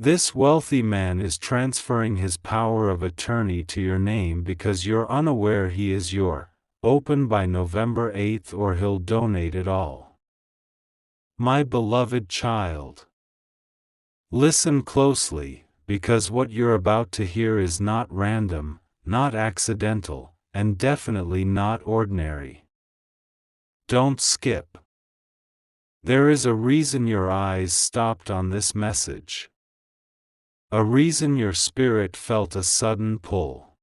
This wealthy man is transferring his power of attorney to your name because you're unaware he is your. Open by November 8th or he'll donate it all. My beloved child. Listen closely, because what you're about to hear is not random, not accidental, and definitely not ordinary. Don't skip. There is a reason your eyes stopped on this message. A reason your spirit felt a sudden pull.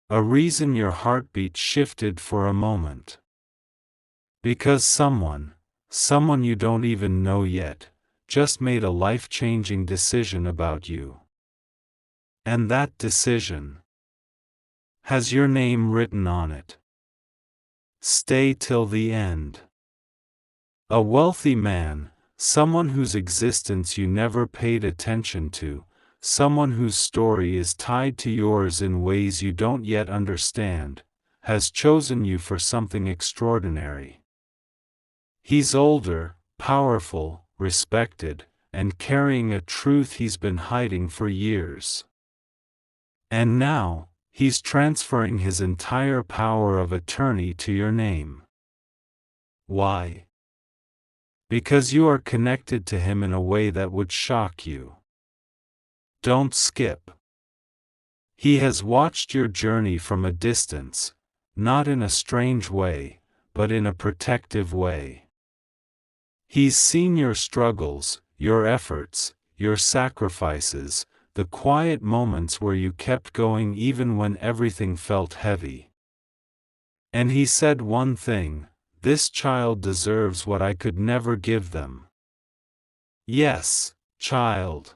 A reason your heartbeat shifted for a moment. Because someone you don't even know yet, just made a life-changing decision about you. And that decision has your name written on it. Stay till the end. A wealthy man, someone whose existence you never paid attention to, someone whose story is tied to yours in ways you don't yet understand, has chosen you for something extraordinary. He's older, powerful, respected, and carrying a truth he's been hiding for years. And now, he's transferring his entire power of attorney to your name. Why? Because you are connected to him in a way that would shock you. Don't skip. He has watched your journey from a distance, not in a strange way, but in a protective way. He's seen your struggles, your efforts, your sacrifices, the quiet moments where you kept going even when everything felt heavy. And he said one thing: this child deserves what I could never give them. Yes, child.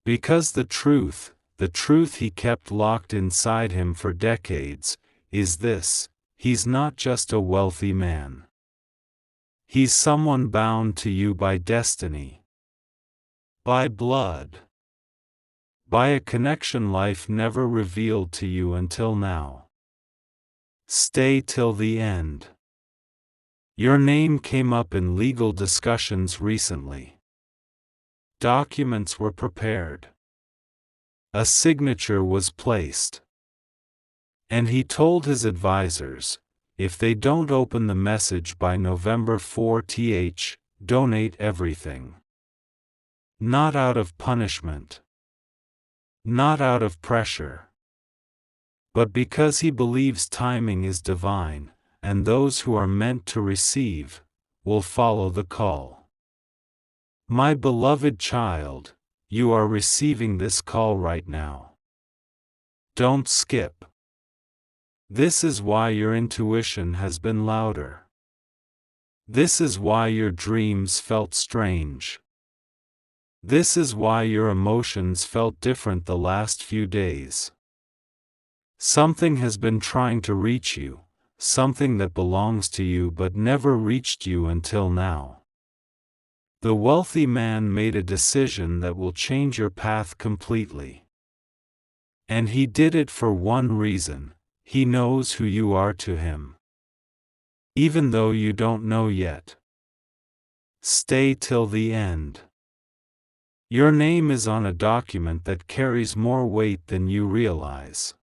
Because the truth he kept locked inside him for decades, is this: he's not just a wealthy man. He's someone bound to you by destiny. By blood. By a connection life never revealed to you until now. Stay till the end. Your name came up in legal discussions recently. Documents were prepared. A signature was placed. And he told his advisors, if they don't open the message by November 4th, donate everything. Not out of punishment. Not out of pressure. But because he believes timing is divine, and those who are meant to receive will follow the call. My beloved child, you are receiving this call right now. Don't skip. This is why your intuition has been louder. This is why your dreams felt strange. This is why your emotions felt different the last few days. Something has been trying to reach you, something that belongs to you but never reached you until now. The wealthy man made a decision that will change your path completely. And he did it for one reason: he knows who you are to him. Even though you don't know yet. Stay till the end. Your name is on a document that carries more weight than you realize.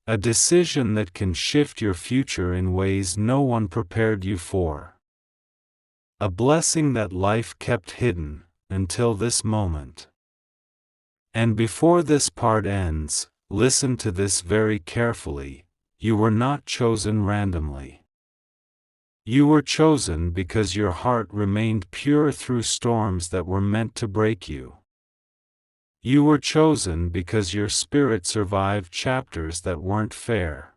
A decision that can shift your future in ways no one prepared you for. A blessing that life kept hidden, until this moment. And before this part ends, listen to this very carefully: you were not chosen randomly. You were chosen because your heart remained pure through storms that were meant to break you. You were chosen because your spirit survived chapters that weren't fair.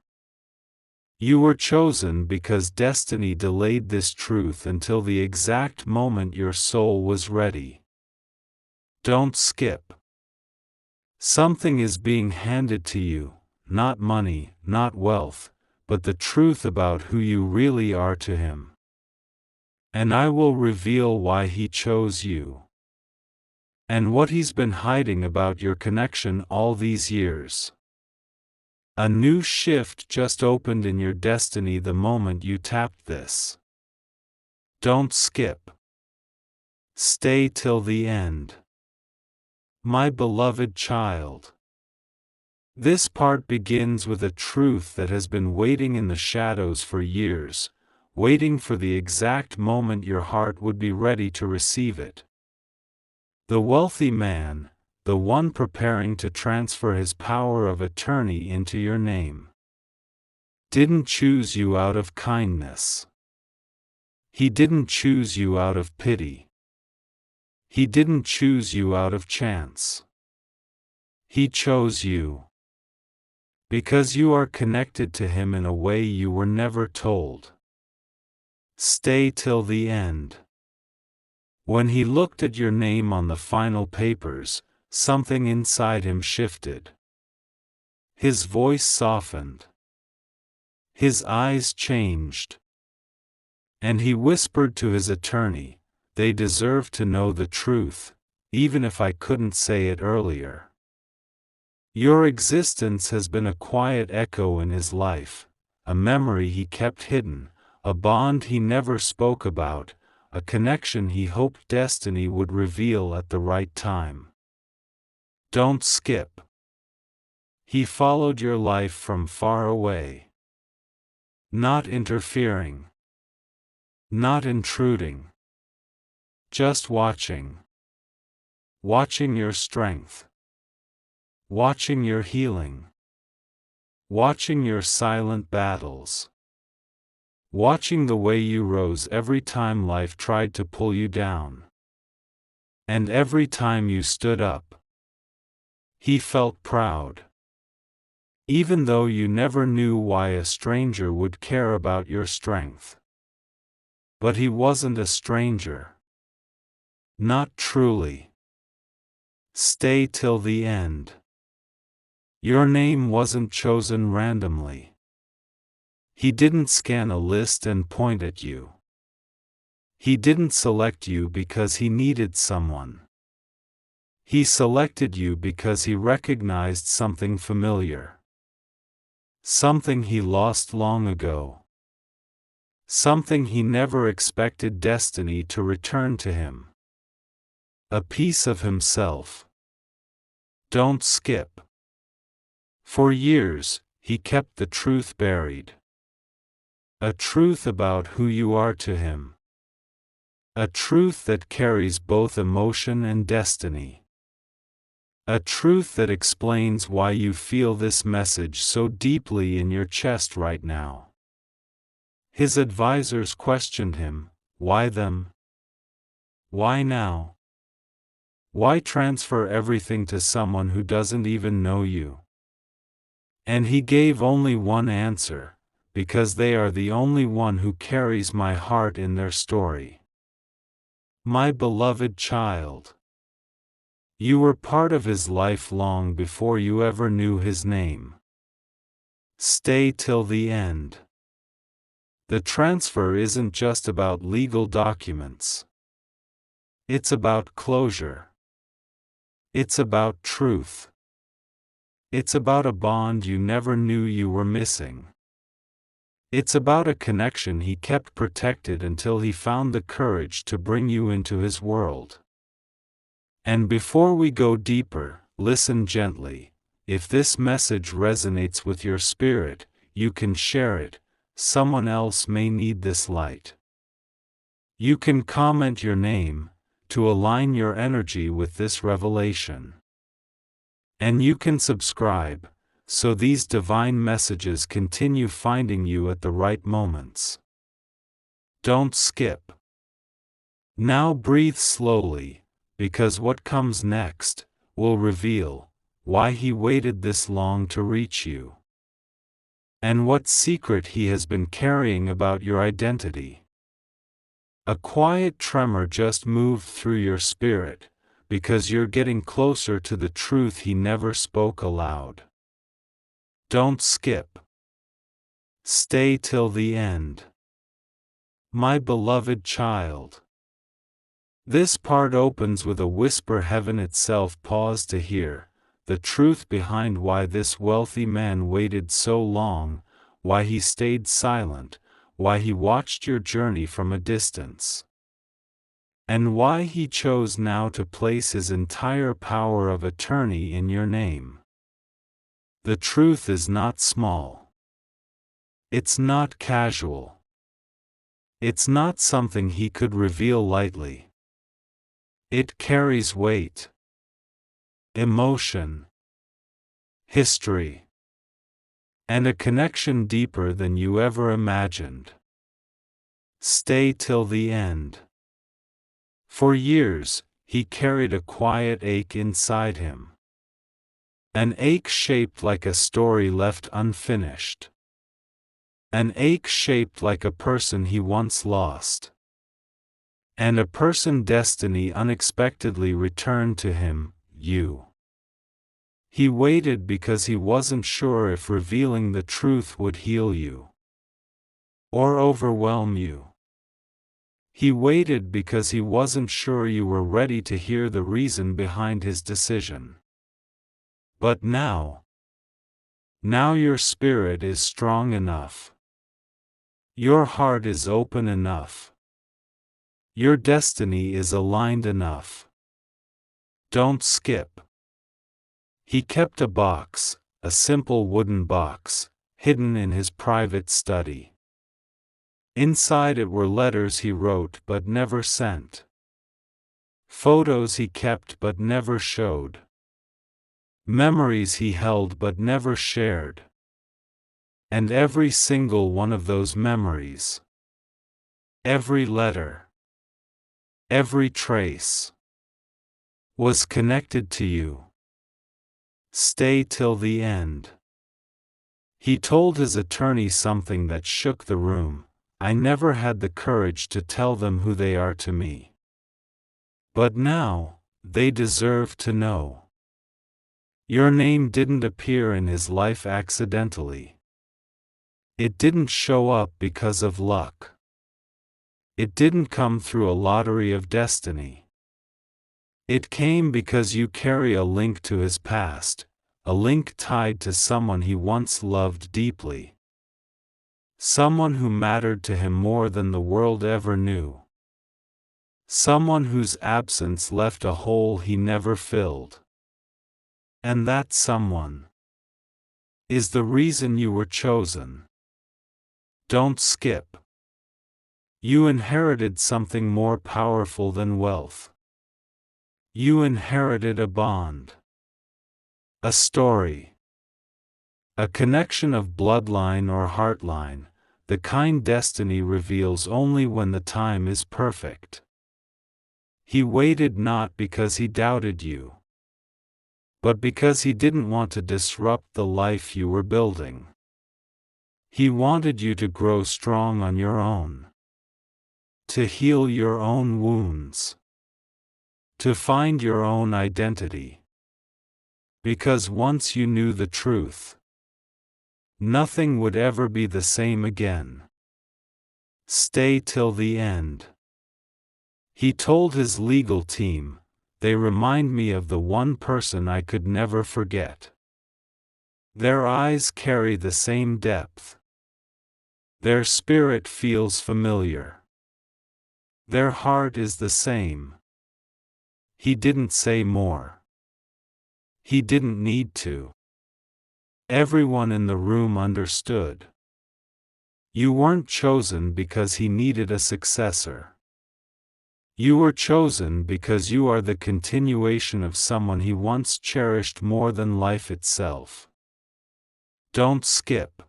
You were chosen because destiny delayed this truth until the exact moment your soul was ready. Don't skip. Something is being handed to you, not money, not wealth, but the truth about who you really are to him. And I will reveal why he chose you. And what he's been hiding about your connection all these years. A new shift just opened in your destiny the moment you tapped this. Don't skip. Stay till the end. My beloved child. This part begins with a truth that has been waiting in the shadows for years, waiting for the exact moment your heart would be ready to receive it. The wealthy man, the one preparing to transfer his power of attorney into your name, didn't choose you out of kindness. He didn't choose you out of pity. He didn't choose you out of chance. He chose you because you are connected to him in a way you were never told. Stay till the end. When he looked at your name on the final papers, something inside him shifted. His voice softened. His eyes changed. And he whispered to his attorney, "They deserve to know the truth, even if I couldn't say it earlier." Your existence has been a quiet echo in his life, a memory he kept hidden, a bond he never spoke about, a connection he hoped destiny would reveal at the right time. Don't skip. He followed your life from far away. Not interfering. Not intruding. Just watching. Watching your strength. Watching your healing. Watching your silent battles. Watching the way you rose every time life tried to pull you down. And every time you stood up. He felt proud. Even though you never knew why a stranger would care about your strength. But he wasn't a stranger. Not truly. Stay till the end. Your name wasn't chosen randomly. He didn't scan a list and point at you. He didn't select you because he needed someone. He selected you because he recognized something familiar. Something he lost long ago. Something he never expected destiny to return to him. A piece of himself. Don't skip. For years, he kept the truth buried. A truth about who you are to him. A truth that carries both emotion and destiny. A truth that explains why you feel this message so deeply in your chest right now. His advisors questioned him, why them? Why now? Why transfer everything to someone who doesn't even know you? And he gave only one answer, because they are the only one who carries my heart in their story. My beloved child. You were part of his life long before you ever knew his name. Stay till the end. The transfer isn't just about legal documents. It's about closure. It's about truth. It's about a bond you never knew you were missing. It's about a connection he kept protected until he found the courage to bring you into his world. And before we go deeper, listen gently. If this message resonates with your spirit, you can share it. Someone else may need this light. You can comment your name, to align your energy with this revelation. And you can subscribe, so these divine messages continue finding you at the right moments. Don't skip. Now breathe slowly, because what comes next will reveal why he waited this long to reach you. And what secret he has been carrying about your identity. A quiet tremor just moved through your spirit, because you're getting closer to the truth he never spoke aloud. Don't skip. Stay till the end. My beloved child. This part opens with a whisper heaven itself paused to hear, the truth behind why this wealthy man waited so long, why he stayed silent, why he watched your journey from a distance. and why he chose now to place his entire power of attorney in your name. The truth is not small. It's not casual. It's not something he could reveal lightly. It carries weight, emotion, history, and a connection deeper than you ever imagined. Stay till the end. For years, he carried a quiet ache inside him. An ache shaped like a story left unfinished. An ache shaped like a person he once lost. And a person destiny unexpectedly returned to him, you. He waited because he wasn't sure if revealing the truth would heal you or overwhelm you. He waited because he wasn't sure you were ready to hear the reason behind his decision. But now your spirit is strong enough. Your heart is open enough. Your destiny is aligned enough. Don't skip. He kept a box, a simple wooden box, hidden in his private study. Inside it were letters he wrote but never sent. Photos he kept but never showed. Memories he held but never shared. And every single one of those memories, every letter, every trace, was connected to you. Stay till the end. He told his attorney something that shook the room. I never had the courage to tell them who they are to me. But now, they deserve to know. Your name didn't appear in his life accidentally. It didn't show up because of luck. It didn't come through a lottery of destiny. It came because you carry a link to his past, a link tied to someone he once loved deeply. Someone who mattered to him more than the world ever knew. Someone whose absence left a hole he never filled. And that someone is the reason you were chosen. Don't skip. You inherited something more powerful than wealth. You inherited a bond. A story. A connection of bloodline or heartline, the kind destiny reveals only when the time is perfect. He waited not because he doubted you, but because he didn't want to disrupt the life you were building. He wanted you to grow strong on your own, to heal your own wounds, to find your own identity. Because once you knew the truth, nothing would ever be the same again. Stay till the end. He told his legal team, they remind me of the one person I could never forget. Their eyes carry the same depth. Their spirit feels familiar. Their heart is the same. He didn't say more. He didn't need to. Everyone in the room understood. You weren't chosen because he needed a successor. You were chosen because you are the continuation of someone he once cherished more than life itself. Don't skip.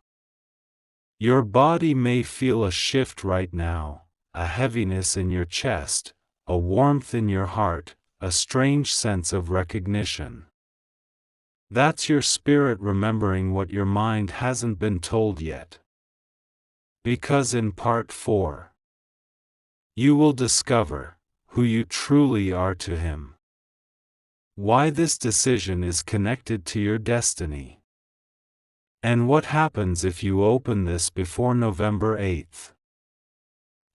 Your body may feel a shift right now, a heaviness in your chest, a warmth in your heart, a strange sense of recognition. That's your spirit remembering what your mind hasn't been told yet. Because in part 4, you will discover who you truly are to him. Why this decision is connected to your destiny. And what happens if you open this before November 8th.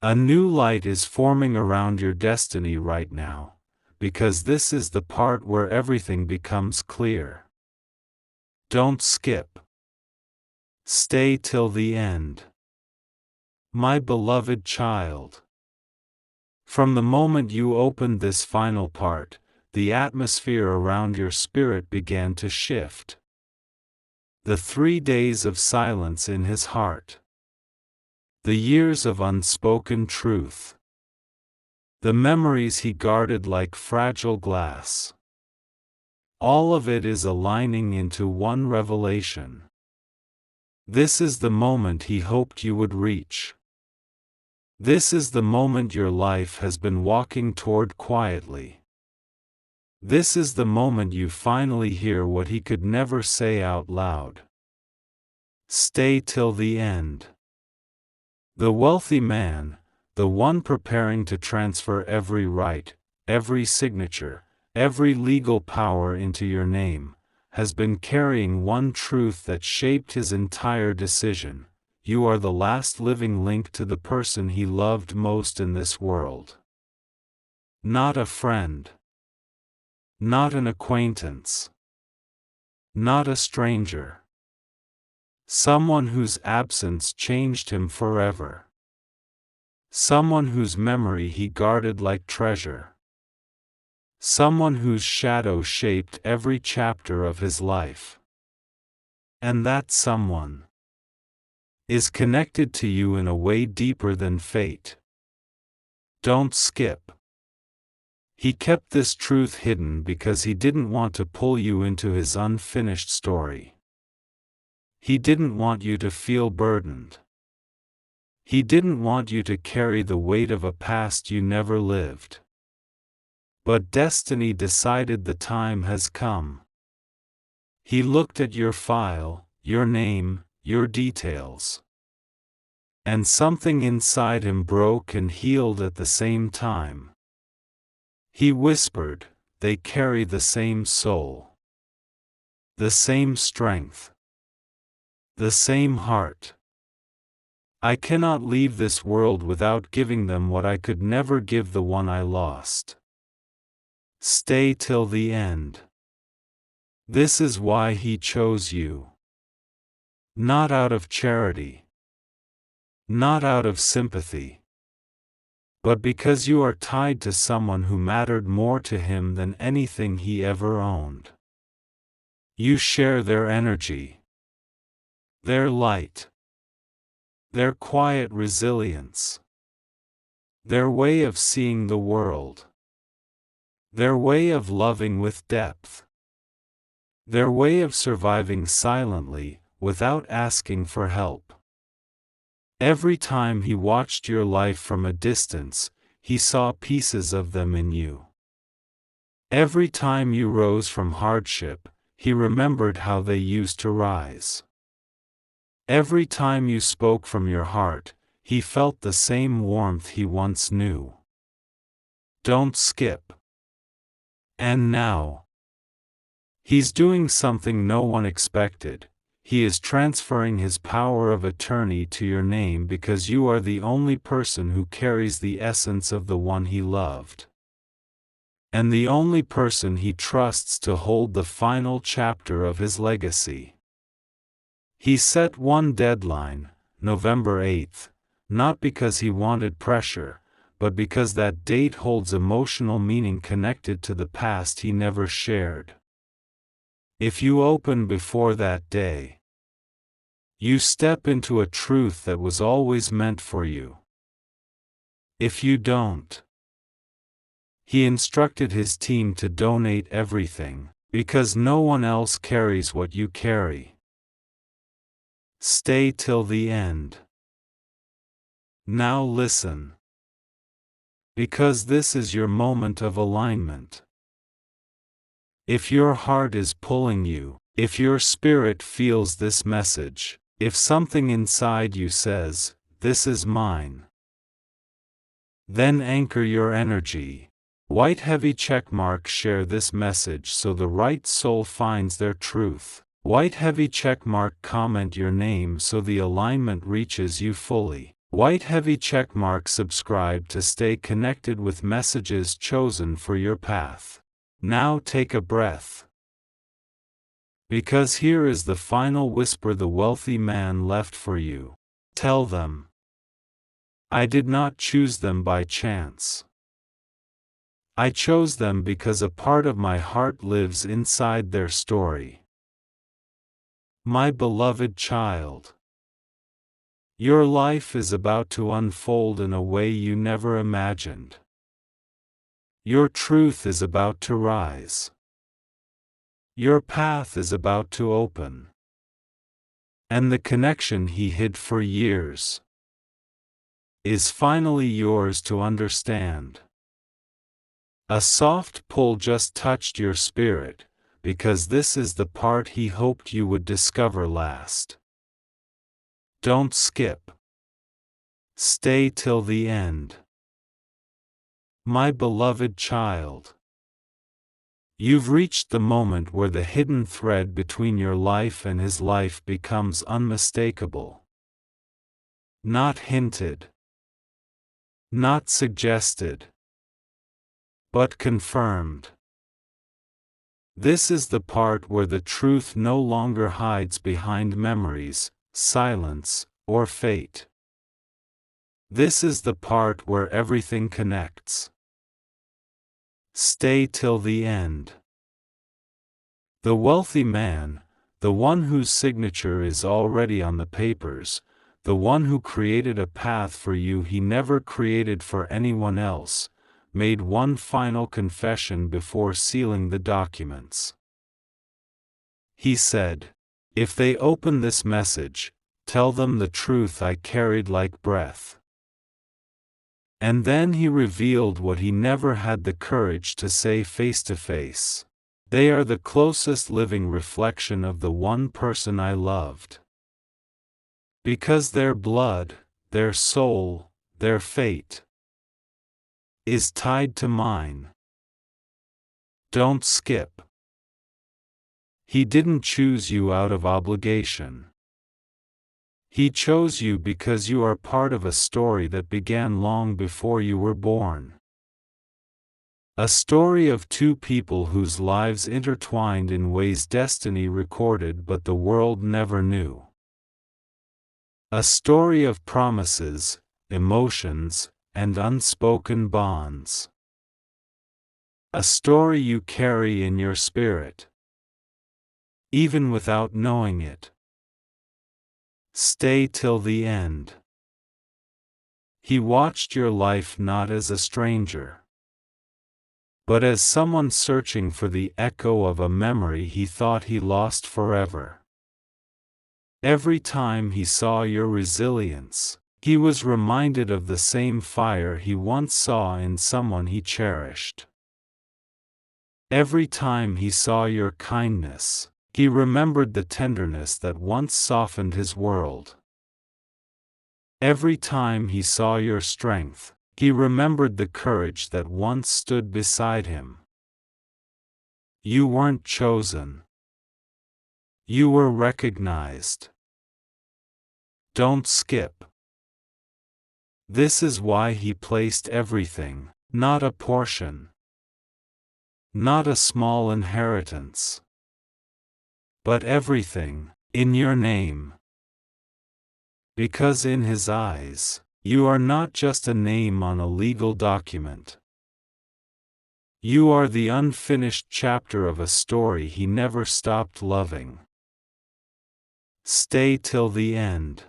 A new light is forming around your destiny right now, because this is the part where everything becomes clear. Don't skip. Stay till the end. My beloved child. From the moment you opened this final part, the atmosphere around your spirit began to shift. The 3 days of silence in his heart. The years of unspoken truth. The memories he guarded like fragile glass. All of it is aligning into one revelation. This is the moment he hoped you would reach. This is the moment your life has been walking toward quietly. This is the moment you finally hear what he could never say out loud. Stay till the end. The wealthy man, the one preparing to transfer every right, every signature, every legal power into your name, has been carrying one truth that shaped his entire decision: you are the last living link to the person he loved most in this world. Not a friend. Not an acquaintance. Not a stranger. Someone whose absence changed him forever. Someone whose memory he guarded like treasure. Someone whose shadow shaped every chapter of his life. And that someone is connected to you in a way deeper than fate. Don't skip. He kept this truth hidden because he didn't want to pull you into his unfinished story. He didn't want you to feel burdened. He didn't want you to carry the weight of a past you never lived. But destiny decided the time has come. He looked at your file, your name, your details. And something inside him broke and healed at the same time. He whispered, they carry the same soul. The same strength. The same heart. I cannot leave this world without giving them what I could never give the one I lost. Stay till the end. This is why he chose you. Not out of charity. Not out of sympathy. But because you are tied to someone who mattered more to him than anything he ever owned. You share their energy. Their light. Their quiet resilience. Their way of seeing the world. Their way of loving with depth. Their way of surviving silently, without asking for help. Every time he watched your life from a distance, he saw pieces of them in you. Every time you rose from hardship, he remembered how they used to rise. Every time you spoke from your heart, he felt the same warmth he once knew. Don't skip. And now, he's doing something no one expected. He is transferring his power of attorney to your name because you are the only person who carries the essence of the one he loved. And the only person he trusts to hold the final chapter of his legacy. He set one deadline, November 8th, not because he wanted pressure, but because that date holds emotional meaning connected to the past he never shared. If you open before that day, you step into a truth that was always meant for you. If you don't, he instructed his team to donate everything, because no one else carries what you carry. Stay till the end. Now listen. Because this is your moment of alignment. If your heart is pulling you, if your spirit feels this message, if something inside you says, "This is mine," then anchor your energy. White heavy checkmark share this message so the right soul finds their truth. White heavy checkmark comment your name so the alignment reaches you fully. White heavy checkmark subscribe to stay connected with messages chosen for your path. Now take a breath. Because here is the final whisper the wealthy man left for you. Tell them, I did not choose them by chance. I chose them because a part of my heart lives inside their story. My beloved child, your life is about to unfold in a way you never imagined. Your truth is about to rise. Your path is about to open. And the connection he hid for years is finally yours to understand. A soft pull just touched your spirit, because this is the part he hoped you would discover last. Don't skip. Stay till the end. My beloved child, you've reached the moment where the hidden thread between your life and his life becomes unmistakable. Not hinted, not suggested, but confirmed. This is the part where the truth no longer hides behind memories, silence, or fate. This is the part where everything connects. Stay till the end. The wealthy man, the one whose signature is already on the papers, the one who created a path for you he never created for anyone else, made one final confession before sealing the documents. He said, "If they open this message, tell them the truth I carried like breath." And then he revealed what he never had the courage to say face to face. They are the closest living reflection of the one person I loved. Because their blood, their soul, their fate is tied to mine. Don't skip. He didn't choose you out of obligation. He chose you because you are part of a story that began long before you were born. A story of two people whose lives intertwined in ways destiny recorded but the world never knew. A story of promises, emotions, and unspoken bonds. A story you carry in your spirit, even without knowing it. Stay till the end. He watched your life not as a stranger, but as someone searching for the echo of a memory he thought he lost forever. Every time he saw your resilience, he was reminded of the same fire he once saw in someone he cherished. Every time he saw your kindness, he remembered the tenderness that once softened his world. Every time he saw your strength, he remembered the courage that once stood beside him. You weren't chosen. You were recognized. Don't skip. This is why he placed everything, not a portion, not a small inheritance, but everything, in your name. Because in his eyes, you are not just a name on a legal document. You are the unfinished chapter of a story he never stopped loving. Stay till the end.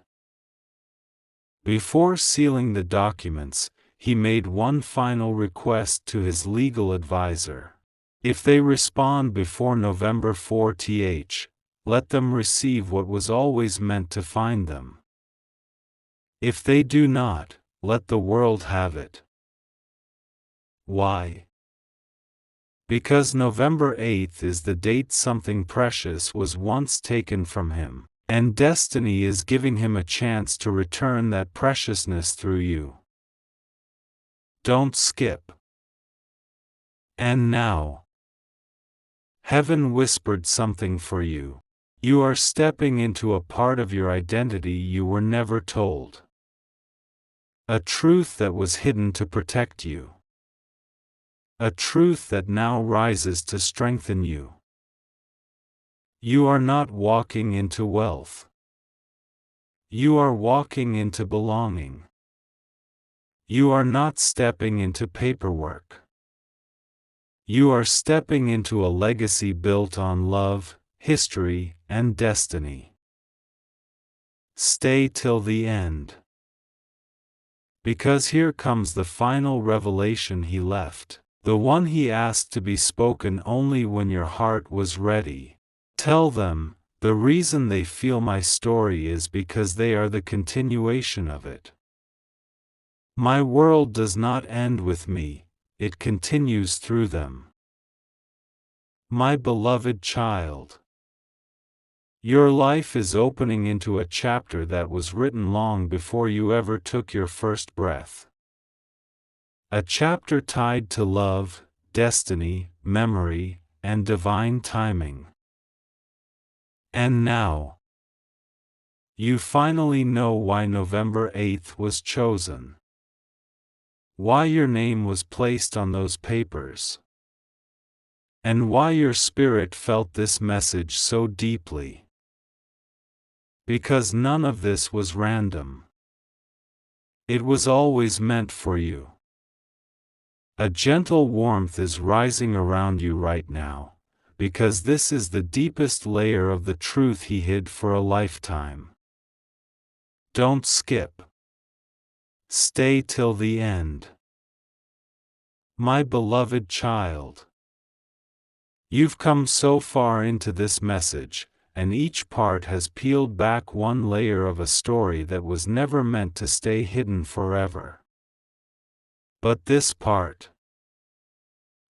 Before sealing the documents, he made one final request to his legal advisor. If they respond before November 4th, let them receive what was always meant to find them. If they do not, let the world have it. Why? Because November 8th is the date something precious was once taken from him, and destiny is giving him a chance to return that preciousness through you. Don't skip. And now, heaven whispered something for you. You are stepping into a part of your identity you were never told. A truth that was hidden to protect you. A truth that now rises to strengthen you. You are not walking into wealth. You are walking into belonging. You are not stepping into paperwork. You are stepping into a legacy built on love, history, and destiny. Stay till the end. Because here comes the final revelation he left, the one he asked to be spoken only when your heart was ready. Tell them, the reason they feel my story is because they are the continuation of it. My world does not end with me, it continues through them. My beloved child, your life is opening into a chapter that was written long before you ever took your first breath. A chapter tied to love, destiny, memory, and divine timing. And now, you finally know why November 8th was chosen. Why your name was placed on those papers. And why your spirit felt this message so deeply. Because none of this was random. It was always meant for you. A gentle warmth is rising around you right now, because this is the deepest layer of the truth he hid for a lifetime. Don't skip. Stay till the end. My beloved child, you've come so far into this message, and each part has peeled back one layer of a story that was never meant to stay hidden forever. But this part,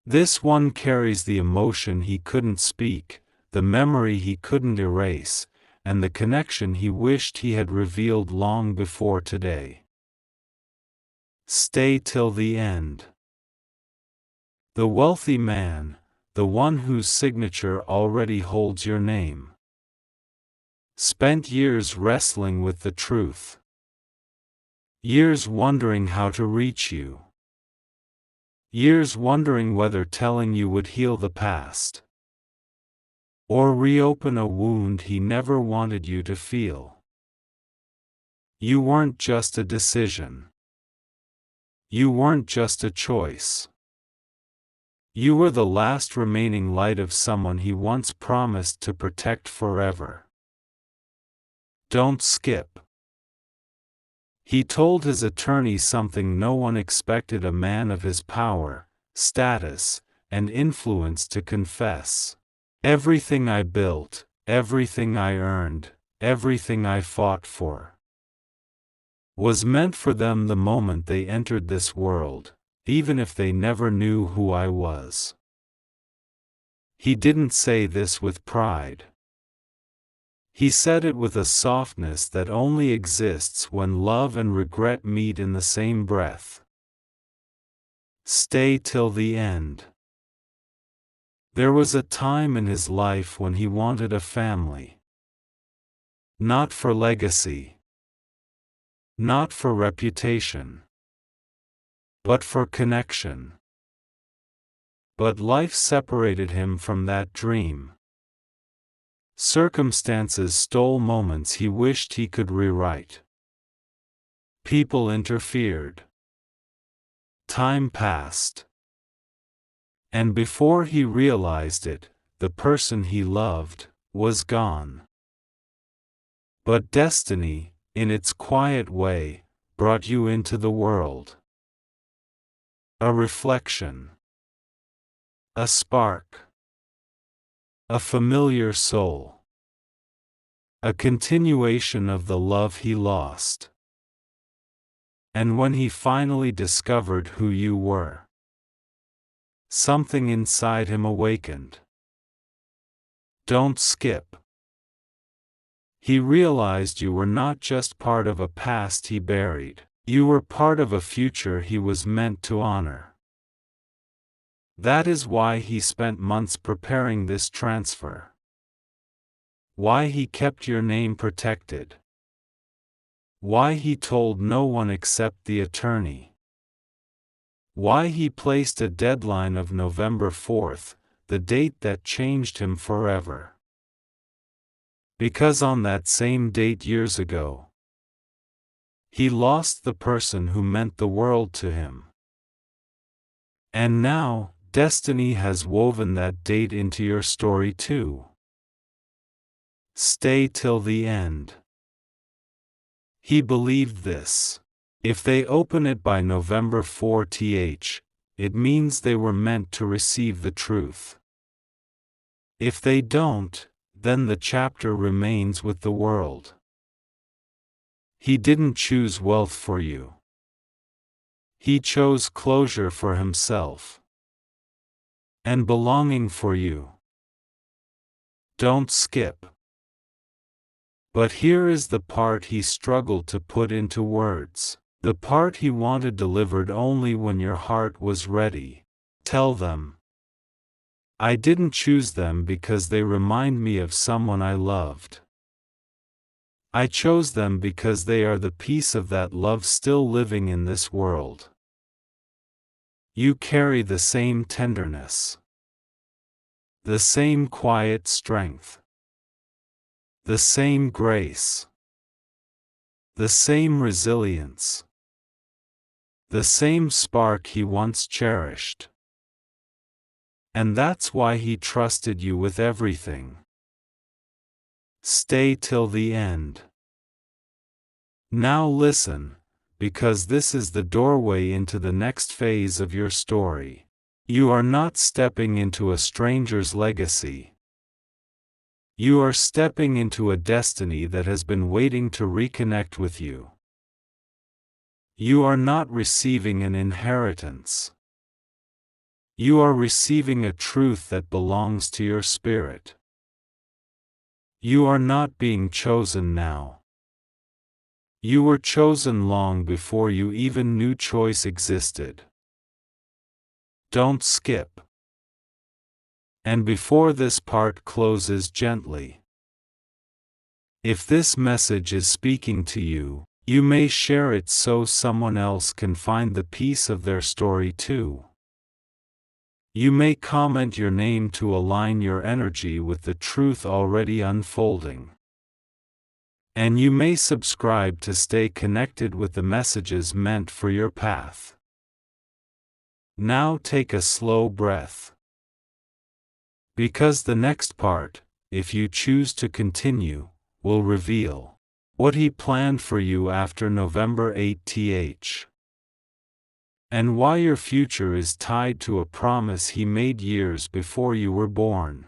this one carries the emotion he couldn't speak, the memory he couldn't erase, and the connection he wished he had revealed long before today. Stay till the end. The wealthy man, the one whose signature already holds your name, spent years wrestling with the truth. Years wondering how to reach you. Years wondering whether telling you would heal the past, or reopen a wound he never wanted you to feel. You weren't just a decision. You weren't just a choice. You were the last remaining light of someone he once promised to protect forever. Don't skip. He told his attorney something no one expected a man of his power, status, and influence to confess. Everything I built, everything I earned, everything I fought for, was meant for them the moment they entered this world, even if they never knew who I was. He didn't say this with pride. He said it with a softness that only exists when love and regret meet in the same breath. Stay till the end. There was a time in his life when he wanted a family. Not for legacy. Not for reputation. But for connection. But life separated him from that dream. Circumstances stole moments he wished he could rewrite. People interfered. Time passed. And before he realized it, the person he loved was gone. But destiny, in its quiet way, brought you into the world. A reflection. A spark. A familiar soul. A continuation of the love he lost. And when he finally discovered who you were, something inside him awakened. Don't skip. He realized you were not just part of a past he buried, you were part of a future he was meant to honor. That is why he spent months preparing this transfer. Why he kept your name protected. Why he told no one except the attorney. Why he placed a deadline of November 4th, the date that changed him forever. Because on that same date years ago, he lost the person who meant the world to him. And now, destiny has woven that date into your story too. Stay till the end. He believed this. If they open it by November 4th, it means they were meant to receive the truth. If they don't, then the chapter remains with the world. He didn't choose wealth for you. He chose closure for himself. And belonging for you. Don't skip. But here is the part he struggled to put into words. The part he wanted delivered only when your heart was ready. Tell them. I didn't choose them because they remind me of someone I loved. I chose them because they are the piece of that love still living in this world. You carry the same tenderness. The same quiet strength. The same grace. The same resilience. The same spark he once cherished. And that's why he trusted you with everything. Stay till the end. Now listen, because this is the doorway into the next phase of your story. You are not stepping into a stranger's legacy. You are stepping into a destiny that has been waiting to reconnect with you. You are not receiving an inheritance. You are receiving a truth that belongs to your spirit. You are not being chosen now. You were chosen long before you even knew choice existed. Don't skip. And before this part closes gently, if this message is speaking to you, you may share it so someone else can find the piece of their story too. You may comment your name to align your energy with the truth already unfolding. And you may subscribe to stay connected with the messages meant for your path. Now take a slow breath. Because the next part, if you choose to continue, will reveal what he planned for you after November 8th. And why your future is tied to a promise he made years before you were born.